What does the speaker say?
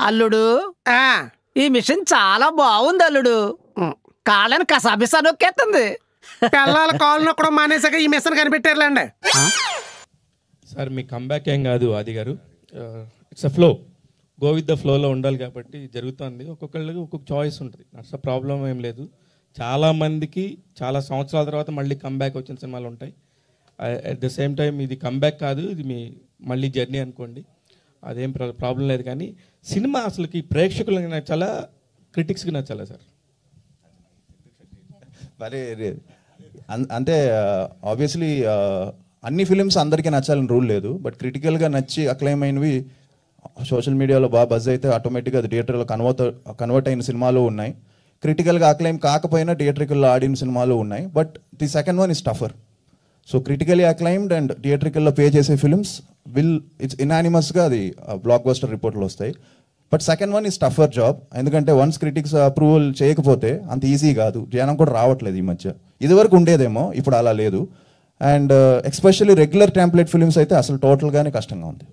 అల్లుడు ఈ మిషన్ చాలా బాగుంది అల్లుడు. కాళ్ళని కసాబిసా నొక్కేస్తుంది. పిల్లల కాళ్ళు నొక్కడం మానేసాక ఈ మిషన్ కనిపెట్టారులేండి. సార్ మీ కంబ్యాక్ ఏం కాదు ఆది గారు, it's a flow, go with the ఫ్లోలో ఉండాలి కాబట్టి జరుగుతుంది. ఒక్కొక్కళ్ళకి ఒక్కొక్క చాయిస్ ఉంటుంది, అసలు ప్రాబ్లం ఏం లేదు. చాలామందికి చాలా సంవత్సరాల తర్వాత మళ్ళీ కంబ్యాక్ వచ్చిన సినిమాలు ఉంటాయి. అట్ ద సేమ్ టైం ఇది కంబ్యాక్ కాదు, ఇది మీ మళ్ళీ జర్నీ అనుకోండి, అదేం ప్రాబ్లం లేదు. కానీ సినిమా అసలుకి ప్రేక్షకులకి నచ్చాలా, క్రిటిక్స్కి నచ్చాలా సార్? మరి అంటే ఆబ్వియస్లీ అన్ని ఫిలిమ్స్ అందరికీ నచ్చాలని రూల్ లేదు. బట్ క్రిటికల్గా నచ్చి అక్లైమ్ అయినవి సోషల్ మీడియాలో బాగా బజ్ అయితే ఆటోమేటిక్గా అది థియేటర్లో కన్వర్ట్ అయిన సినిమాలు ఉన్నాయి. క్రిటికల్గా అక్లైమ్ కాకపోయినా థియేట్రికల్లో ఆడిన సినిమాలు ఉన్నాయి. But the second one is tougher. So critically acclaimed and థియేట్రికల్లో పే చేసే ఫిల్మ్స్ ఇట్స్ ఇనానిమస్గా అది బ్లాక్ బస్టర్ రిపోర్ట్లు వస్తాయి. But second one is tougher job. ఎందుకంటే వన్స్ క్రిటిక్స్ అప్రూవల్ చేయకపోతే అంత ఈజీ కాదు. జనం కూడా రావట్లేదు ఈ మధ్య. ఇదివరకు ఉండేదేమో, ఇప్పుడు అలా లేదు. And especially regular template films అయితే అసలు టోటల్గానే కష్టంగా ఉంది.